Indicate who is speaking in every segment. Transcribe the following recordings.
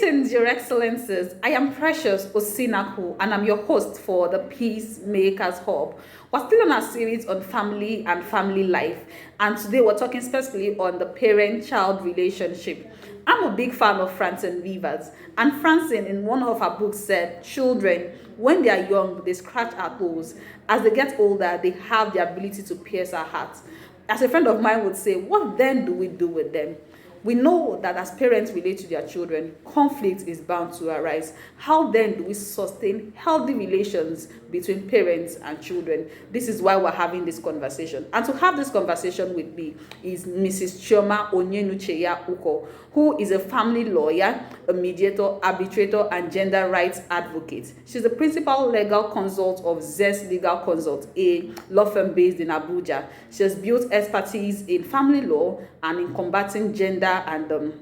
Speaker 1: Greetings, Your Excellencies. I am Precious Osinaku, and I'm your host for the Peacemakers Hub. We're still on our series on family and family life, and today we're talking specifically on the parent-child relationship. I'm a big fan of Francine Rivers, and Francine, in one of her books, said, "Children, when they are young, they scratch our toes. As they get older, they have the ability to pierce our hearts." As a friend of mine would say, what then do we do with them? We know that as parents relate to their children, conflict is bound to arise. How then do we sustain healthy relations between parents and children? This is why we're having this conversation. And to have this conversation with me is Mrs. Chioma Onyenucheya Uko, who is a family lawyer, a mediator, arbitrator, and gender rights advocate. She's the principal legal consult of Zest Legal Consult, a law firm based in Abuja. She has built expertise in family law and in combating gender and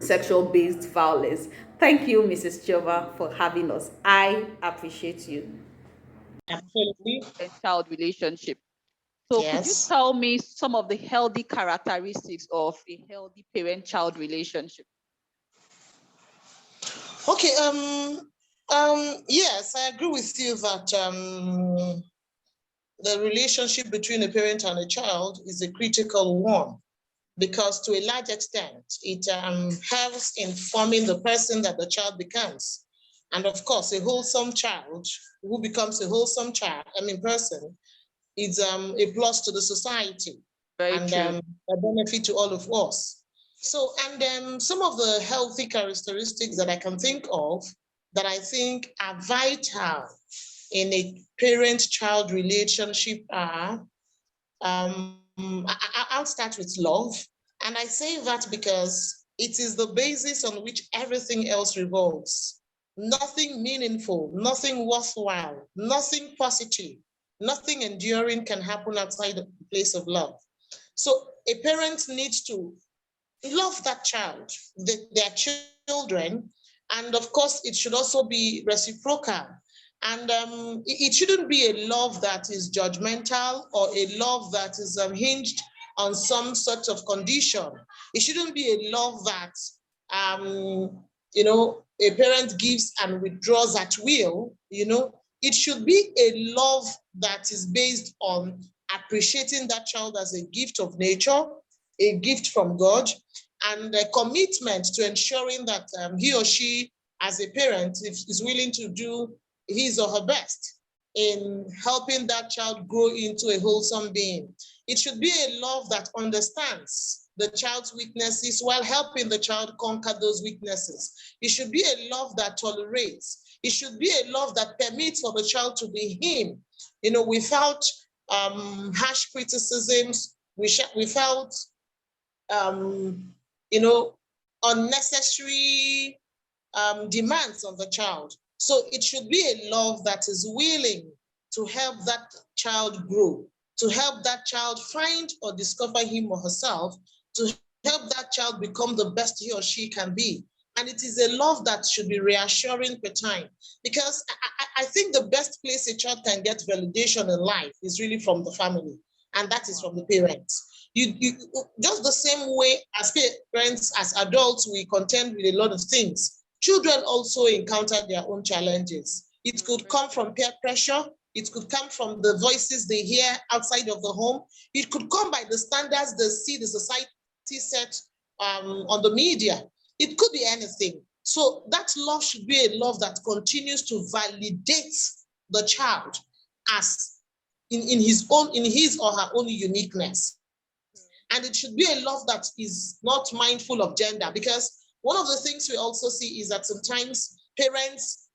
Speaker 1: sexual-based violence. Thank you, Mrs. Chioma, for having us. I appreciate you.
Speaker 2: Absolutely.
Speaker 1: A child relationship. So could you
Speaker 2: Yes.
Speaker 1: tell me some of the healthy characteristics of a healthy parent-child relationship?
Speaker 2: Okay. Yes, I agree with you that the relationship between a parent and a child is a critical one, because to a large extent, it helps in forming the person that the child becomes. And of course, a wholesome child who becomes a wholesome person is a plus to the society.
Speaker 1: Very
Speaker 2: and
Speaker 1: true.
Speaker 2: a benefit to all of us. So, and some of the healthy characteristics that I can think of that I think are vital in a parent-child relationship are, I'll start with love. And I say that because it is the basis on which everything else revolves. Nothing meaningful, nothing worthwhile, nothing positive, nothing enduring can happen outside the place of love. So a parent needs to love that child, their children, and of course, it should also be reciprocal. And it shouldn't be a love that is judgmental or a love that is hinged on some sort of condition. It shouldn't be a love that, a parent gives and withdraws at will. It should be a love that is based on appreciating that child as a gift of nature, a gift from God, and a commitment to ensuring that he or she, as a parent, is willing to do his or her best in helping that child grow into a wholesome being. It should be a love that understands the child's weaknesses while helping the child conquer those weaknesses. It should be a love that tolerates. It should be a love that permits for the child to be him, without harsh criticisms, without unnecessary demands on the child. So it should be a love that is willing to help that child grow, to help that child find or discover him or herself, to help that child become the best he or she can be. And it is a love that should be reassuring per time, because I think the best place a child can get validation in life is really from the family, and that is from the parents. You just the same way as parents, as adults, we contend with a lot of things. Children also encounter their own challenges. It could come from peer pressure. It could come from the voices they hear outside of the home. It could come by the standards they see the society set on the media. It could be anything. So that love should be a love that continues to validate the child as in his or her own uniqueness. And it should be a love that is not mindful of gender, because one of the things we also see is that sometimes parents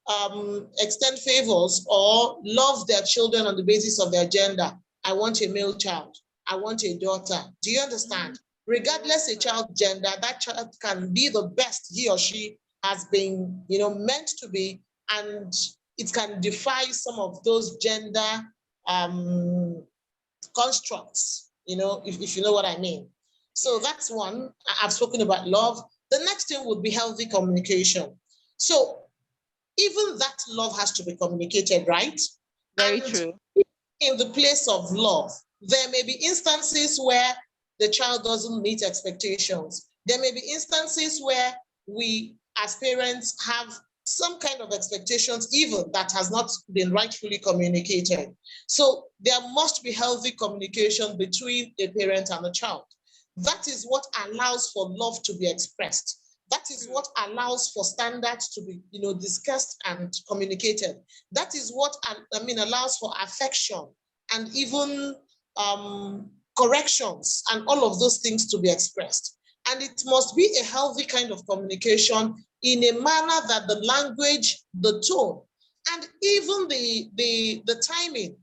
Speaker 2: extend favors or love their children on the basis of their gender. I want a male child. I want a daughter. Do you understand? Regardless of child's gender, that child can be the best he or she has been, meant to be, and it can defy some of those gender constructs, if you know what I mean. So that's one. I've spoken about love. The next thing would be healthy communication. So even that love has to be communicated, right?
Speaker 1: Very true.
Speaker 2: In the place of love, there may be instances where the child doesn't meet expectations. There may be instances where we as parents have some kind of expectations even that has not been rightfully communicated. So there must be healthy communication between a parent and a child. That is what allows for love to be expressed. That is what allows for standards to be, discussed and communicated. That is what allows for affection and even corrections and all of those things to be expressed. And it must be a healthy kind of communication in a manner that the language, the tone, and even the timing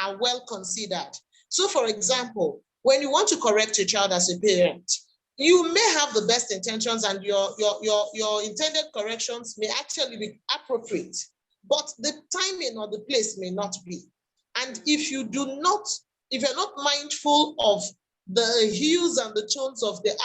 Speaker 2: are well considered. So, for example, when you want to correct a child as a parent, you may have the best intentions and your intended corrections may actually be appropriate, but the timing or the place may not be. And if you're not mindful of the hues and the tones of the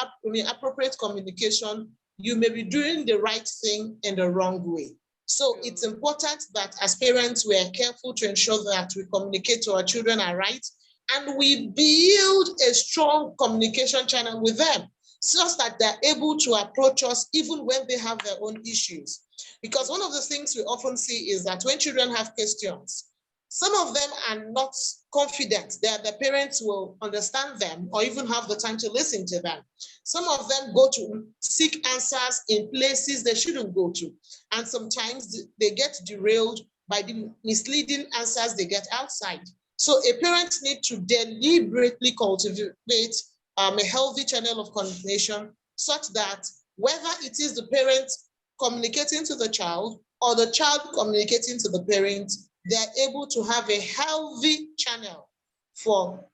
Speaker 2: appropriate communication, you may be doing the right thing in the wrong way. So it's important that as parents, we are careful to ensure that we communicate to our children are right, and we build a strong communication channel with them such that they're able to approach us even when they have their own issues. Because one of the things we often see is that when children have questions, some of them are not confident that the parents will understand them or even have the time to listen to them. Some of them go to seek answers in places they shouldn't go to. And sometimes they get derailed by the misleading answers they get outside. So a parent needs to deliberately cultivate a healthy channel of communication such that whether it is the parent communicating to the child or the child communicating to the parent, they're able to have a healthy channel for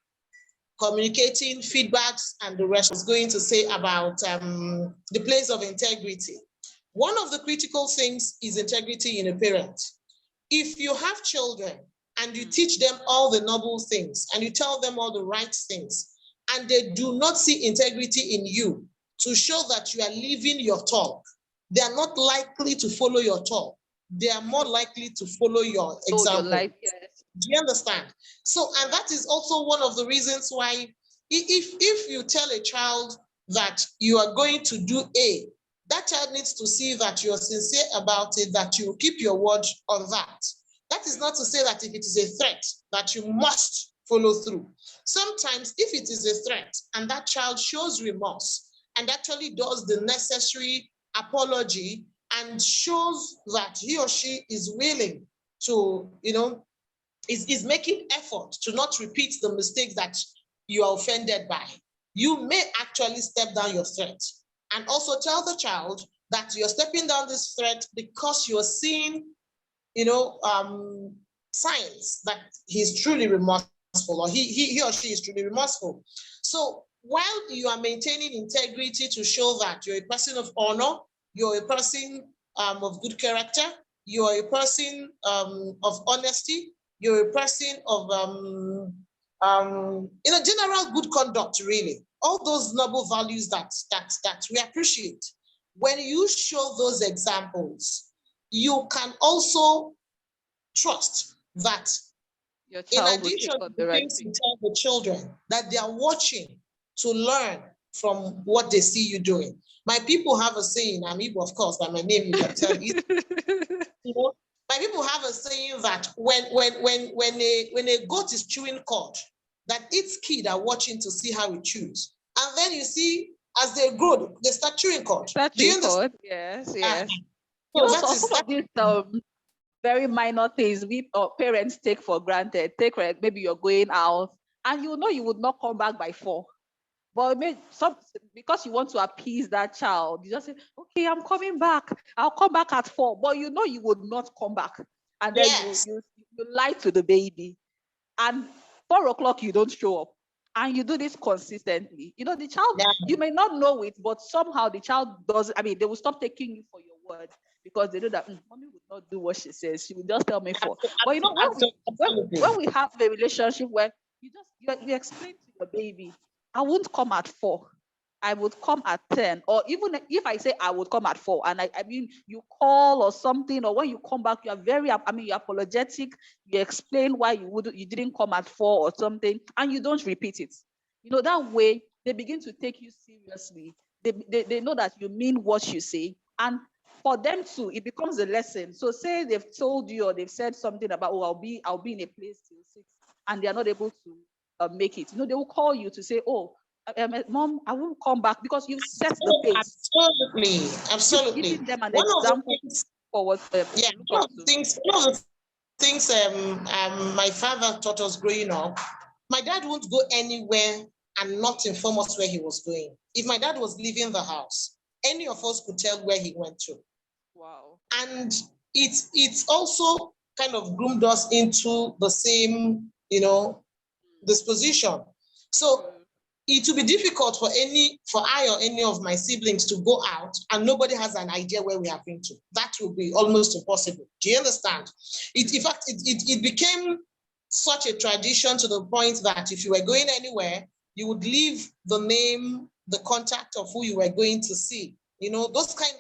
Speaker 2: communicating feedbacks and the rest. I was going to say about the place of integrity. One of the critical things is integrity in a parent. If you have children and you teach them all the noble things and you tell them all the right things, and they do not see integrity in you to show that you are living your talk, they are not likely to follow your talk. They are more likely to follow your example. Your life, yes. Do you understand? So, and that is also one of the reasons why if you tell a child that you are going to do A, that child needs to see that you're sincere about it, that you keep your word on that. That is not to say that if it is a threat, that you must follow through. Sometimes if it is a threat and that child shows remorse and actually does the necessary apology and shows that he or she is willing to, is making effort to not repeat the mistakes that you are offended by, you may actually step down your threat and also tell the child that you're stepping down this threat because you're seeing, signs that he's truly remorseful or he or she is truly remorseful. So while you are maintaining integrity to show that you're a person of honor, you're a person of good character, you're a person of honesty, you're a person of general good conduct, really. All those noble values that we appreciate. When you show those examples, you can also trust that your child, in addition to the things you tell the children, that they are watching to learn from what they see you doing. My people have a saying, I'm Igbo, of course, by my name you can tell it. My people have a saying that when a goat is chewing cud, that its kids are watching to see how it chews. And then you see, as they grow, they start chewing cud. Do you understand?
Speaker 1: Yes, yes. So some of these very minor things we parents take for granted. Maybe you're going out and you would not come back by 4. But because you want to appease that child, you just say, okay, I'm coming back. I'll come back at 4. But you would not come back. And then you lie to the baby. And 4 o'clock, you don't show up. And you do this consistently. The child, you may not know it, but somehow the child does. They will stop taking you for your word because they know that mommy would not do what she says. She will just tell me 4. But when we have a relationship where you explain to your baby, I won't come at 4. I would come at 10. Or even if I say I would come at 4 and you call or something, or when you come back, you are you're apologetic. You explain why you didn't come at 4 or something, and you don't repeat it. That way they begin to take you seriously. They know that you mean what you say, and
Speaker 3: for them too, it becomes a lesson. So say they've told you or they've said something about, oh, I'll be in a place till 6, and they are not able to make it. They will call you to say, oh, mom, I won't come back, because you've set the
Speaker 2: Oh,
Speaker 3: pace.
Speaker 2: absolutely,
Speaker 3: You've
Speaker 2: absolutely.
Speaker 3: given them an
Speaker 2: One of the
Speaker 3: example
Speaker 2: things,
Speaker 3: for what to
Speaker 2: yeah,
Speaker 3: look up to.
Speaker 2: one of the things my father taught us growing up, my dad won't go anywhere and not inform us where he was going. If my dad was leaving the house, any of us could tell where he went to.
Speaker 3: Wow.
Speaker 2: And it's also kind of groomed us into the same, disposition. So it will be difficult for I or any of my siblings to go out and nobody has an idea where we have been to. That will be almost impossible. Do you understand? In fact, it became such a tradition to the point that if you were going anywhere, you would leave the name, the contact of who you were going to see. Those kind.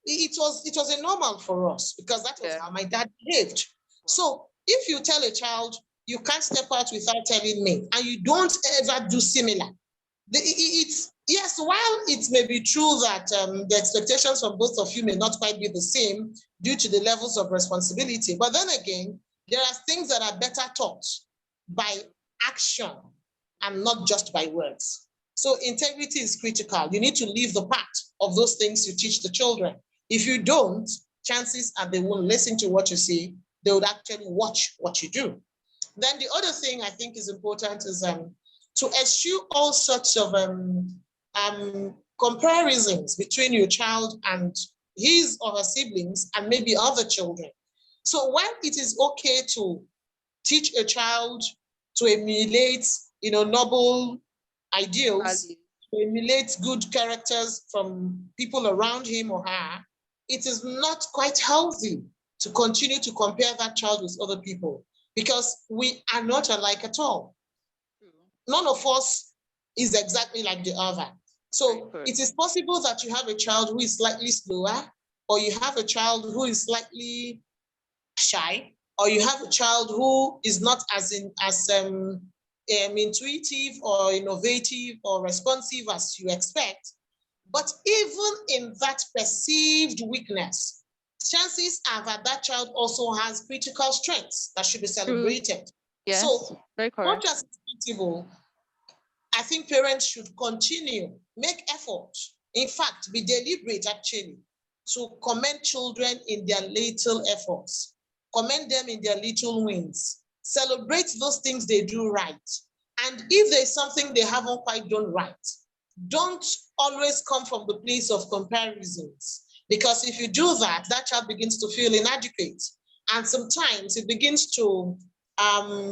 Speaker 2: It was a normal for us because that was how my dad behaved. So if you tell a child you can't step out without telling me, and you don't ever do similar, yes, while it may be true that the expectations from both of you may not quite be the same due to the levels of responsibility, but then again, there are things that are better taught by action and not just by words. So integrity is critical. You need to leave the path of those things you teach the children. If you don't, chances are they won't listen to what you say. They would actually watch what you do. Then the other thing I think is important is to eschew all sorts of comparisons between your child and his or her siblings and maybe other children. So while it is okay to teach a child to emulate, noble ideals, to emulate good characters from people around him or her, it is not quite healthy to continue to compare that child with other people because we are not alike at all. None of us is exactly like the other. So it is possible that you have a child who is slightly slower, or you have a child who is slightly shy, or you have a child who is not as intuitive or innovative or responsive as you expect. But even in that perceived weakness, chances are that that child also has critical strengths that should be celebrated.
Speaker 3: Yes,
Speaker 2: so
Speaker 3: very correct.
Speaker 2: much as it's possible, I think parents should continue, make effort. In fact, be deliberate actually to commend children in their little efforts, commend them in their little wins, celebrate those things they do right. And if there's something they haven't quite done right, don't always come from the place of comparisons. Because if you do that, that child begins to feel inadequate. And sometimes it begins to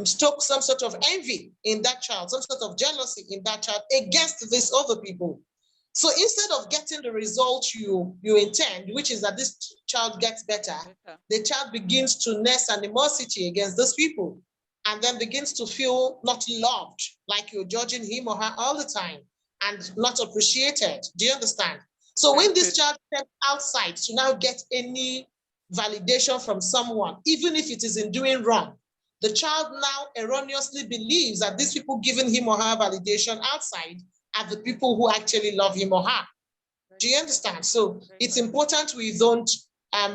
Speaker 2: stoke some sort of envy in that child, some sort of jealousy in that child against these other people. So instead of getting the result you intend, which is that this child gets better, the child begins to nurse animosity against those people and then begins to feel not loved, like you're judging him or her all the time and not appreciated. Do you understand? So when this child steps outside to now get any validation from someone, even if it is in doing wrong, the child now erroneously believes that these people giving him or her validation outside are the people who actually love him or her. Do you understand? So it's important we don't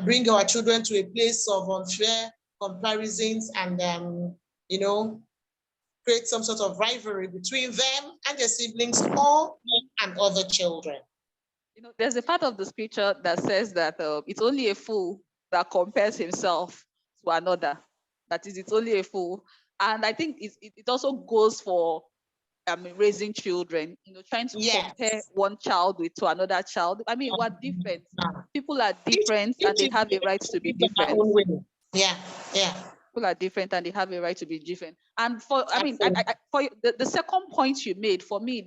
Speaker 2: bring our children to a place of unfair comparisons and, create some sort of rivalry between them and their siblings or and other children.
Speaker 3: There's a part of the scripture that says that it's only a fool that compares himself to another. That is, it's only a fool. And I think it also goes for raising children, trying to compare one child to another child. I mean, we're different. People are different and they have a right to be different.
Speaker 2: Yeah.
Speaker 3: People are different and they have a right to be different. And for the second point you made, for me,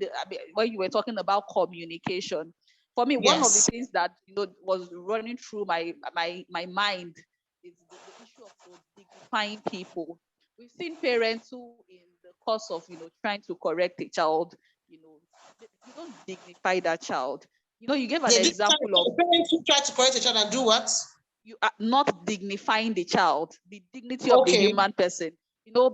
Speaker 3: when you were talking about communication, for me, one of the things that was running through my mind is the issue of dignifying people. We've seen parents who, in the course of trying to correct a child, you don't dignify that child. You gave an example of
Speaker 2: parents who try to correct a child and do what?
Speaker 3: You are not dignifying the child, the dignity of the human person.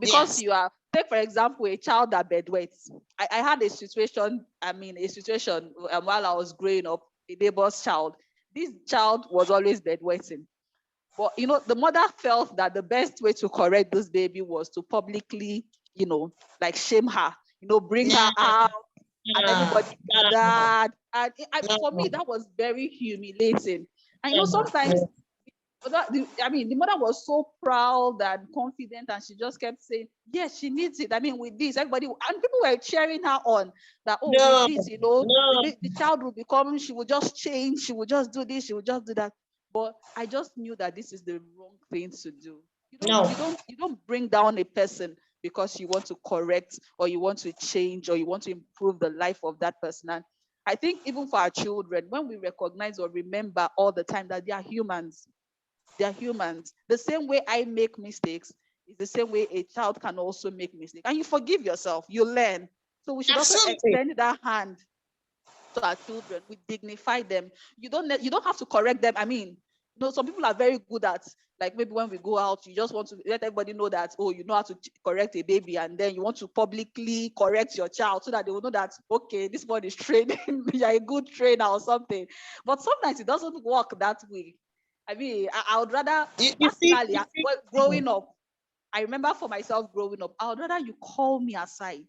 Speaker 3: Because you are, take for example, a child that bedwets. I had a situation while I was growing up, a neighbor's child. this child was always bedwetting. But the mother felt that the best way to correct this baby was to publicly, like shame her, bring
Speaker 2: Yeah,
Speaker 3: her out, and
Speaker 2: yeah,
Speaker 3: everybody
Speaker 2: yeah,
Speaker 3: gathered. And for me,
Speaker 2: yeah,
Speaker 3: that was very humiliating. And
Speaker 2: yeah,
Speaker 3: sometimes the mother was so proud and confident, and she just kept saying, yes, she needs it. I mean, with this, everybody and people were cheering her on that, oh, with
Speaker 2: no,
Speaker 3: this,
Speaker 2: no,
Speaker 3: the child will become, she will just change, she will just do this, she will just do that. But I just knew that this is the wrong thing to do.
Speaker 2: no.
Speaker 3: You don't bring down a person because you want to correct or you want to change or you want to improve the life of that person. And I think even for our children, when we recognize or remember all the time that they are humans, the same way I make mistakes is the same way a child can also make mistakes. And you forgive yourself, you learn. So we should also
Speaker 2: Absolutely.
Speaker 3: extend that hand to our children. We dignify them. You don't have to correct them. I mean, some people are very good at, like, maybe when we go out, you just want to let everybody know that, oh, you know how to correct a baby, and then you want to publicly correct your child so that they will know that, okay, this one is training, you're a good trainer or something. But sometimes it doesn't work that way. I mean, I would rather,
Speaker 2: You see,
Speaker 3: personally, growing up, I remember for myself growing up, I would rather you call me aside.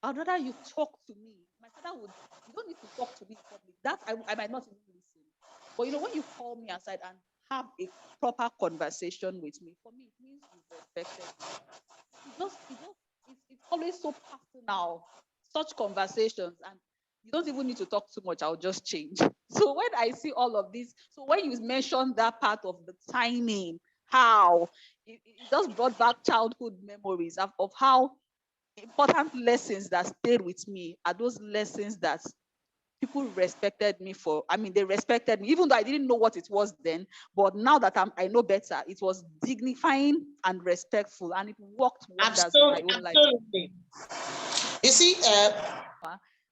Speaker 3: I would rather you talk to me. My father would, you don't need to talk to me in public. That I might not even listen. But when you call me aside and have a proper conversation with me, for me, it means you've respected me. It's always so personal, such conversations, and you don't even need to talk too much. I'll just change. So when I see all of this, so when you mentioned that part of the timing, how it just brought back childhood memories of how important lessons that stayed with me are those lessons that people respected me for. I mean, they respected me, even though I didn't know what it was then. But now that I know better, it was dignifying and respectful, and it worked wonders in my
Speaker 2: absolutely,
Speaker 3: own life.
Speaker 2: absolutely. You see,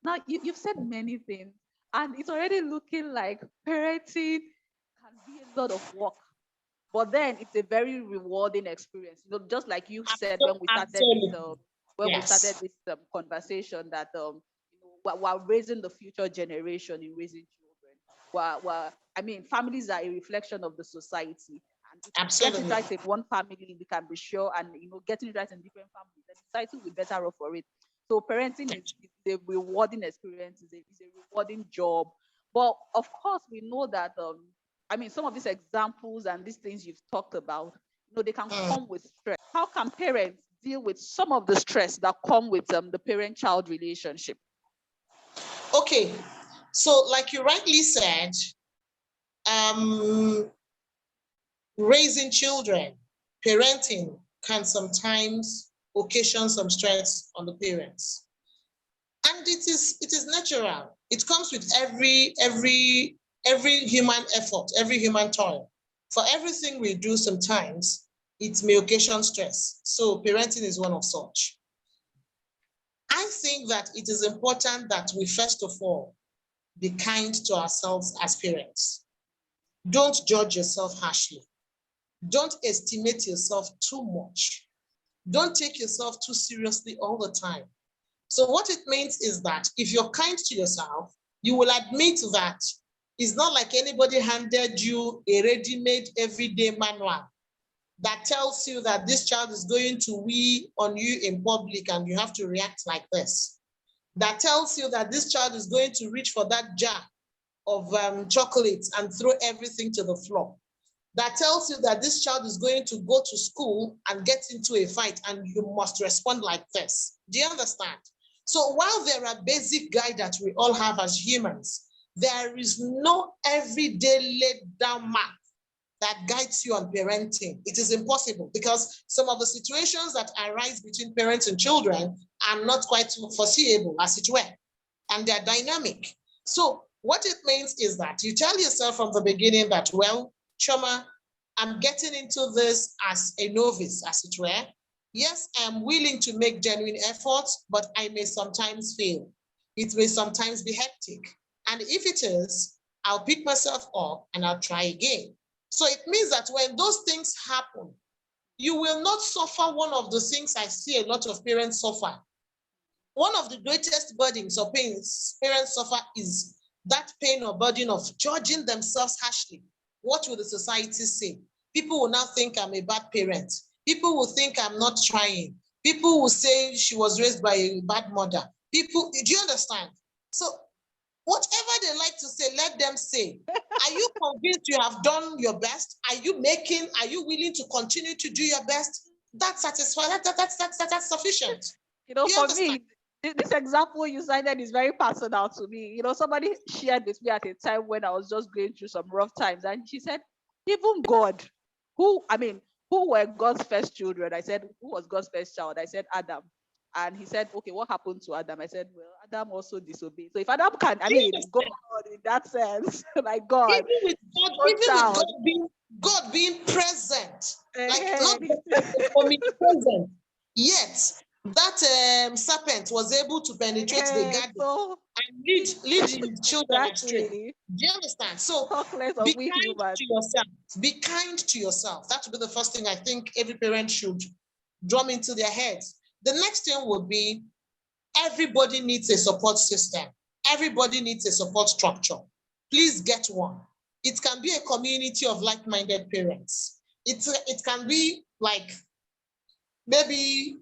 Speaker 3: Now, you've said many things, and it's already looking like parenting can be a lot of work. But then it's a very rewarding experience. Just like you said
Speaker 2: absolutely,
Speaker 3: when we started
Speaker 2: yes,
Speaker 3: this conversation, that we're raising the future generation in raising children. I mean, families are a reflection of the society, and if we get it
Speaker 2: absolutely.
Speaker 3: right in one family, we can be sure, and getting it right in different families, the society will be better off for it. So parenting is a rewarding experience, is a rewarding job. But of course, we know that I mean, some of these examples and these things you've talked about, they can
Speaker 2: Mm.
Speaker 3: come with stress. How can parents deal with some of the stress that come with the parent-child relationship?
Speaker 2: Okay, so like you rightly said, um, raising children, parenting can sometimes occasion some stress on the parents. And it is natural. It comes with every human effort, every human toil. For everything we do sometimes, it may occasion stress. So parenting is one of such. I think that it is important that we first of all be kind to ourselves as parents. Don't judge yourself harshly. Don't estimate yourself too much. Don't take yourself too seriously all the time. So what it means is that if you're kind to yourself, you will admit that it's not like anybody handed you a ready-made everyday manual that tells you that this child is going to wee on you in public and you have to react like this. That tells you that this child is going to reach for that jar of chocolates and throw everything to the floor. That tells you that this child is going to go to school and get into a fight and you must respond like this. Do you understand? So while there are basic guides that we all have as humans, there is no everyday laid down map that guides you on parenting. It is impossible because some of the situations that arise between parents and children are not quite foreseeable, as it were, and they're dynamic. So what it means is that you tell yourself from the beginning that, well, Choma, I'm getting into this as a novice, as it were. Yes, I'm willing to make genuine efforts, but I may sometimes fail. It may sometimes be hectic. And if it is, I'll pick myself up and I'll try again. So it means that when those things happen, you will not suffer one of the things I see a lot of parents suffer. One of the greatest burdens or pains parents suffer is that pain or burden of judging themselves harshly. What will the society say? People will now think I'm a bad parent. People will think I'm not trying. People will say she was raised by a bad mother. People, do you understand? So whatever they like to say, let them say. Are you convinced you have done your best? Are you willing to continue to do your best? That's satisfied. That's sufficient. Do you
Speaker 3: For
Speaker 2: understand?
Speaker 3: me, this example you cited is very personal to me. Somebody shared with me at a time when I was just going through some rough times, and she said, even God, who were God's first children? I said, who was God's first child? I said, Adam. And he said, okay, what happened to Adam? I said, well, Adam also disobeyed. So if Adam can, God in that sense, like God,
Speaker 2: Even with God being present, like not omnipresent, yet that serpent was able to penetrate the garden and lead his children astray. Do you understand? So be kind to yourself. Be kind to yourself. That would be the first thing I think every parent should drum into their heads. The next thing would be everybody needs a support system. Everybody needs a support structure. Please get one. It can be a community of like-minded parents. It can be like maybe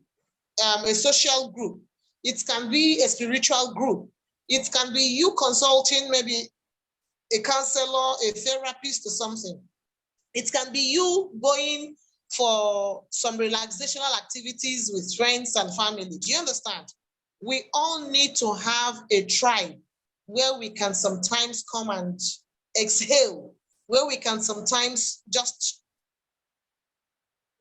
Speaker 2: a social group. It can be a spiritual group. It can be you consulting maybe a counselor, a therapist or something. It can be you going for some relaxational activities with friends and family. Do you understand? We all need to have a tribe where we can sometimes come and exhale, where we can sometimes just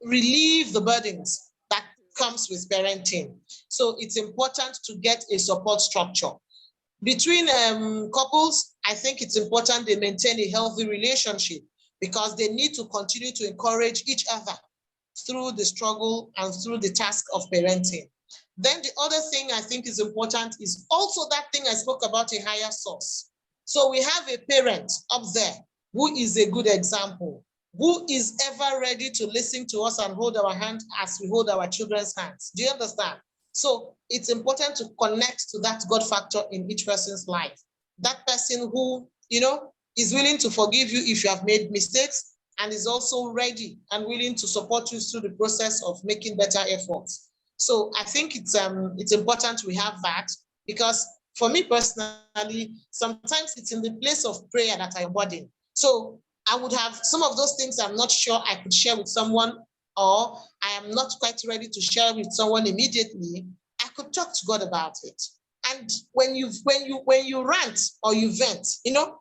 Speaker 2: relieve the burdens that comes with parenting. So it's important to get a support structure. Between couples, I think it's important they maintain a healthy relationship because they need to continue to encourage each other through the struggle and through the task of parenting. Then the other thing I think is important is also that thing I spoke about, a higher source. So we have a parent up there who is a good example, who is ever ready to listen to us and hold our hand as we hold our children's hands. Do you understand? So it's important to connect to that God factor in each person's life. That person who, is willing to forgive you if you have made mistakes and is also ready and willing to support you through the process of making better efforts. So I think it's important we have that because for me personally, sometimes it's in the place of prayer that I am burdened. So I would have some of those things I'm not sure I could share with someone, or I am not quite ready to share with someone immediately. I could talk to God about it. And when you rant or you vent,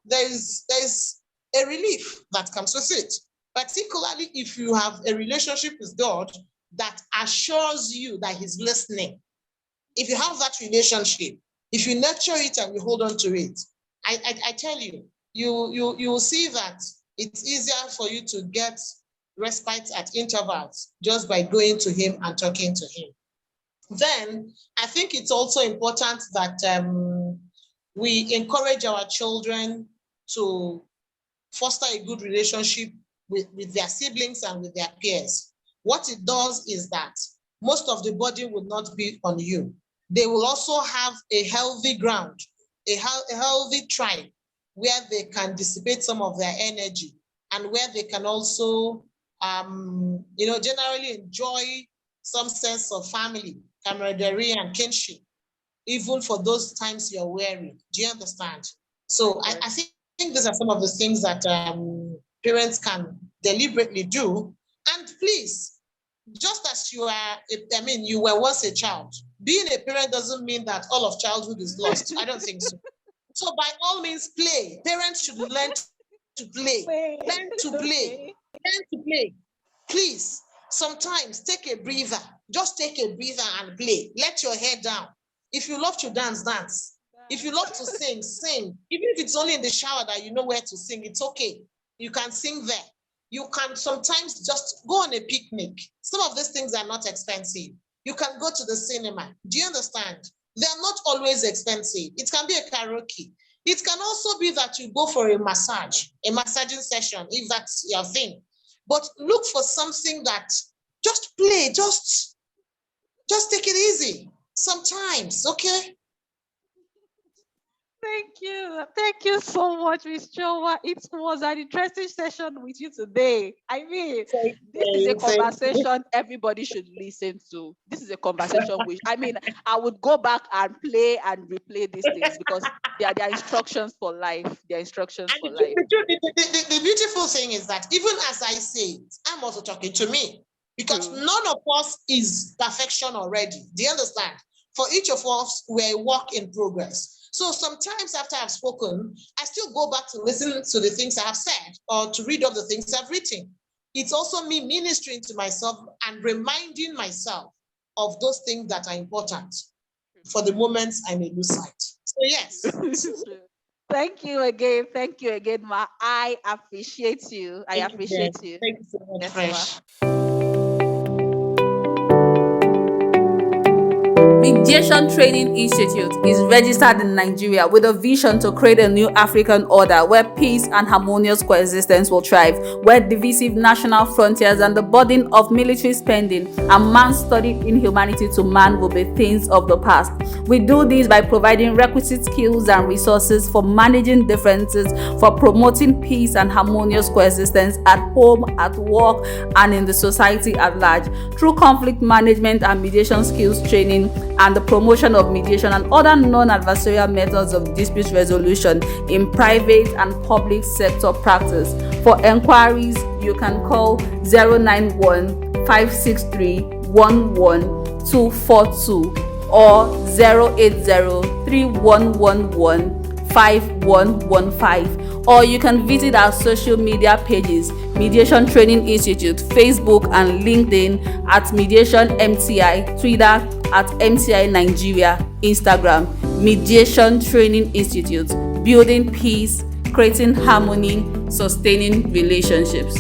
Speaker 2: there's a relief that comes with it. Particularly if you have a relationship with God that assures you that He's listening. If you have that relationship, if you nurture it and you hold on to it, I tell you, you will see that it's easier for you to get respite at intervals just by going to Him and talking to Him. Then I think it's also important that we encourage our children to foster a good relationship with their siblings and with their peers. What it does is that most of the burden will not be on you. They will also have a healthy ground, a healthy tribe where they can dissipate some of their energy and where they can also, generally enjoy some sense of family, camaraderie, and kinship, even for those times you're weary. Do you understand? So I think these are some of the things that parents can deliberately do. And please, just as you were once a child, being a parent doesn't mean that all of childhood is lost. I don't think so. So by all means, play. Parents should learn to play. Learn to play. Learn to play. Please, sometimes take a breather. Just take a breather and play. Let your head down. If you love to dance, dance. If you love to sing, sing. Even if it's only in the shower that you know where to sing, it's okay. You can sing there. You can sometimes just go on a picnic. Some of these things are not expensive. You can go to the cinema. Do you understand? They're not always expensive. It can be a karaoke. It can also be that you go for a massaging session, if that's your thing. But look for something that just play, just take it easy sometimes, okay?
Speaker 3: Thank you so much, Miss Chowa. It was an interesting session with you today. I mean, this is a
Speaker 2: Thank you.
Speaker 3: conversation everybody should listen to. This is a conversation which, I mean, I would go back and play and replay these things because they are instructions for life. They are instructions
Speaker 2: And
Speaker 3: for life.
Speaker 2: the beautiful thing is that even as I say it, I'm also talking to me, because none of us is perfection already. Do you understand? For each of us, we're a work in progress. So sometimes after I've spoken, I still go back to listen to the things I have said or to read up the things I've written. It's also me ministering to myself and reminding myself of those things that are important for the moments I may lose sight. So yes.
Speaker 3: Thank you again. Thank you again, Ma. I appreciate you. I
Speaker 2: Thank you,
Speaker 3: appreciate you.
Speaker 2: Thank you so much,
Speaker 3: Yes, Ma.
Speaker 2: Fresh.
Speaker 1: Mediation Training Institute is registered in Nigeria with a vision to create a new African order where peace and harmonious coexistence will thrive, where divisive national frontiers and the burden of military spending and man-studied inhumanity to man will be things of the past. We do this by providing requisite skills and resources for managing differences, for promoting peace and harmonious coexistence at home, at work, and in the society at large, through conflict management and mediation skills training, and the promotion of mediation and other non-adversarial methods of dispute resolution in private and public sector practice. For enquiries, you can call 091 563 11242 or 080 3111 5115, or you can visit our social media pages, Mediation Training Institute, Facebook and LinkedIn at Mediation MTI, Twitter at MTI Nigeria, Instagram, Mediation Training Institute, building peace, creating harmony, sustaining relationships.